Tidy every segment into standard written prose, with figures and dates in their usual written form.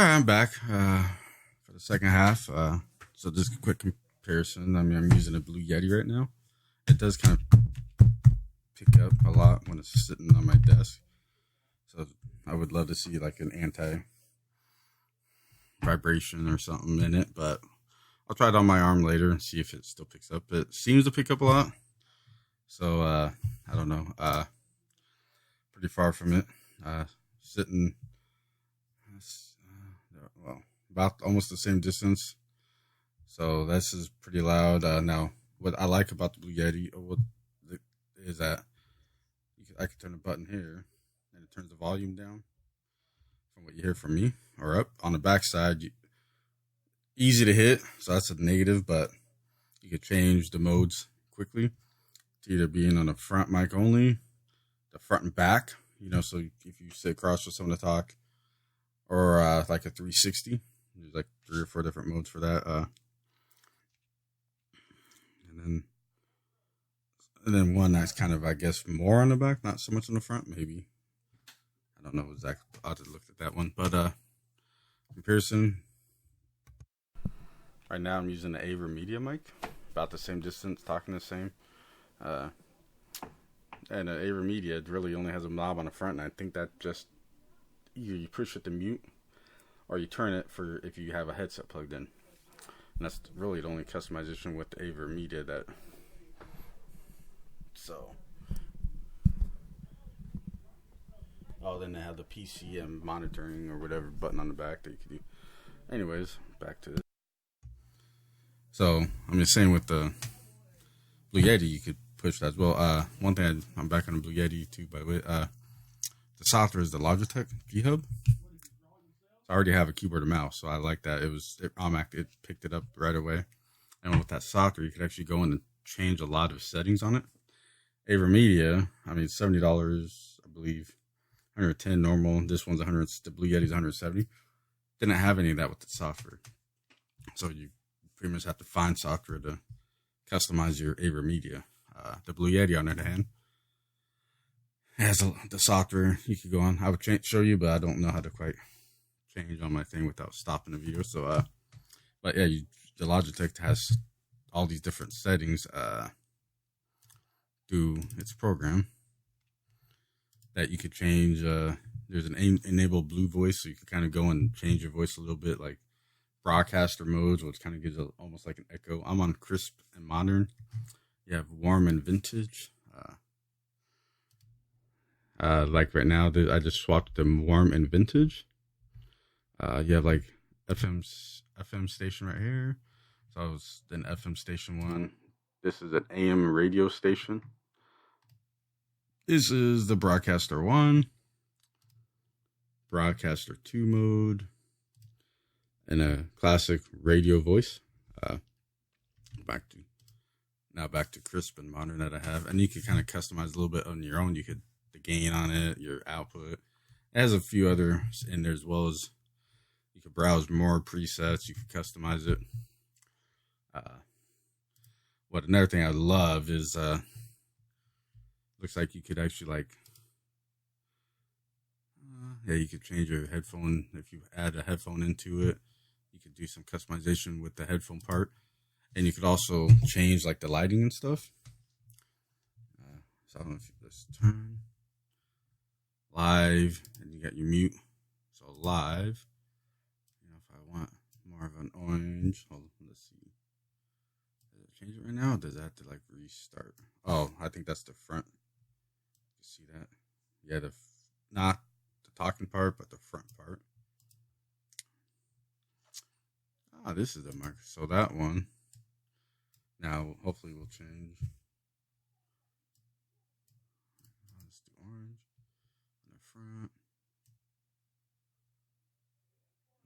All right, I'm back for the second half. So just a quick comparison. I mean, I'm using a Blue Yeti right now. It does kind of pick up a lot when it's sitting on my desk. So I would love to see like an anti-vibration or something in it, but I'll try it on my arm later and see if it still picks up. It seems to pick up a lot. So I don't know. Pretty far from it. Sitting. Well, about almost the same distance. So this is pretty loud. Now, what I like about the Blue Yeti is that I can turn a button here, and it turns the volume down from what you hear from me, or up. On the back side, easy to hit, so that's a negative, but you can change the modes quickly to either being on the front mic only, the front and back, so if you sit across with someone to talk, or like a 360. There's like 3 or 4 different modes for that. And then one that's kind of, I guess, more on the back, not so much on the front. Maybe, I don't know exactly. I'll have to look at that one. But comparison. Right now, I'm using the avermedia mic, about the same distance, talking the same. And the avermedia really only has a knob on the front, and I think that just either you push it to mute or you turn it for if you have a headset plugged in. And that's really the only customization with the avermedia that. So. Oh, then they have the PCM monitoring or whatever button on the back that you can do. Anyways, back to this. So, I'm just saying with the Blue Yeti, you could push that as well. One thing, I'm back on the Blue Yeti too, by the way. The software is the Logitech G-Hub. So I already have a keyboard and mouse, so I like that. It picked it up right away. And with that software, you could actually go in and change a lot of settings on it. Avermedia, I mean, $70, I believe. 110 normal. This one's 100. The Blue Yeti's 170. Didn't have any of that with the software. So you pretty much have to find software to customize your avermedia. The Blue Yeti, on the other hand, has the software you could go on. I would show you, but I don't know how to quite change on my thing without stopping the video. So, but yeah, the Logitech has all these different settings through its program that you could change. There's an enable blue voice, so you can kind of go and change your voice a little bit, like broadcaster modes, which kind of gives almost like an echo. I'm on crisp and modern. You have warm and vintage. Like right now, I just swapped them warm and vintage. You have like FM station right here. So I was in FM station 1. This is an AM radio station. This is the broadcaster 1, broadcaster 2 mode, and a classic radio voice. Back to crisp and modern that I have, and you can kind of customize a little bit on your own. You could the gain on it, your output. It has a few others in there as well as you could browse more presets. You could customize it. Another thing I love is looks like you could actually you could change your headphone if you add a headphone into it. You could do some customization with the headphone part. And you could also change like the lighting and stuff. So I don't know if let's turn live, and you got your mute. So live, if I want more of an orange, let's see. Does it change it right now? Or does it have to restart? Oh, I think that's the front. You see that? Yeah, not the talking part, but the front part. This is the mic. So that one. Now, hopefully, we'll change. Let's do orange in the front.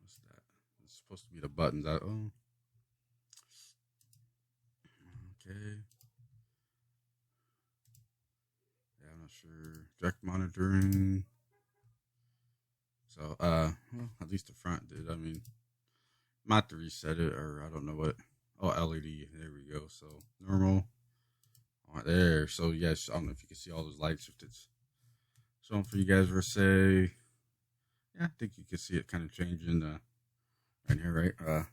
What's that? It's supposed to be the buttons. Okay. Yeah, I'm not sure. Direct monitoring. So, well, at least the front did. I mean, might have to reset it, or I don't know what. Oh, LED. There we go. So normal. Right there. So yes, I don't know if you can see all those lights. If it's showing for you guys for say yeah, I think you can see it kind of changing right here, right?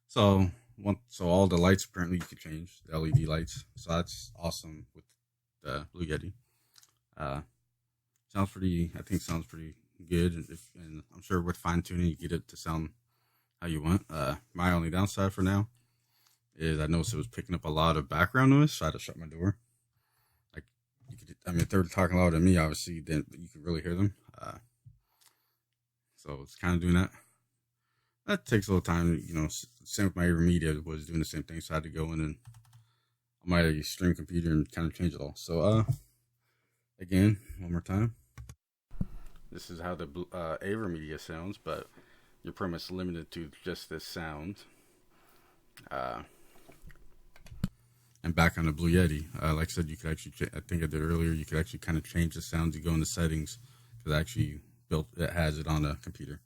So all the lights apparently you could change the LED lights. So that's awesome with the Blue Yeti. Uh, sounds pretty. I think sounds pretty good. And I'm sure with fine tuning you get it to sound how you want. My only downside for now is I noticed it was picking up a lot of background noise, so I had to shut my door. Like you could, I mean, if they were talking louder than me, obviously, then you could really hear them. So it's kind of doing that. That takes a little time, you know. Same with my avermedia was doing the same thing, so I had to go in and on my stream computer and kind of change it all. So again, one more time. This is how the avermedia sounds, but you're pretty much limited to just this sound. And back on the Blue Yeti, like I said, you could actually, I think I did earlier, you could actually kind of change the sound. You go into settings, because I actually it has it on the computer.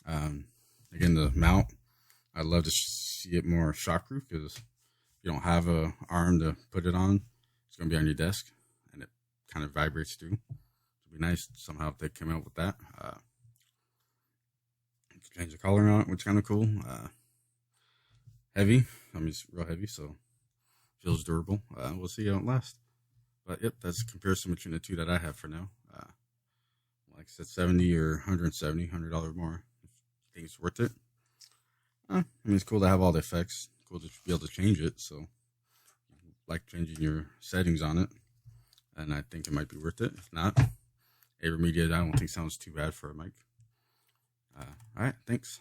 Again, the mount, I'd love to see it more shockproof, because you don't have a arm to put it on. It's going to be on your desk, and it kind of vibrates too. It'd be nice somehow if they came out with that. You can change the color on it, which is kind of cool. Heavy, I mean, it's real heavy, so feels durable. We'll see how it lasts. But yep, that's a comparison between the two that I have for now. Like I said, 70 or 170, $100 more. If you think it's worth it. I mean, it's cool to have all the effects. Cool to be able to change it. So, like changing your settings on it. And I think it might be worth it. If not, avermedia, I don't think sounds too bad for a mic. All right, thanks.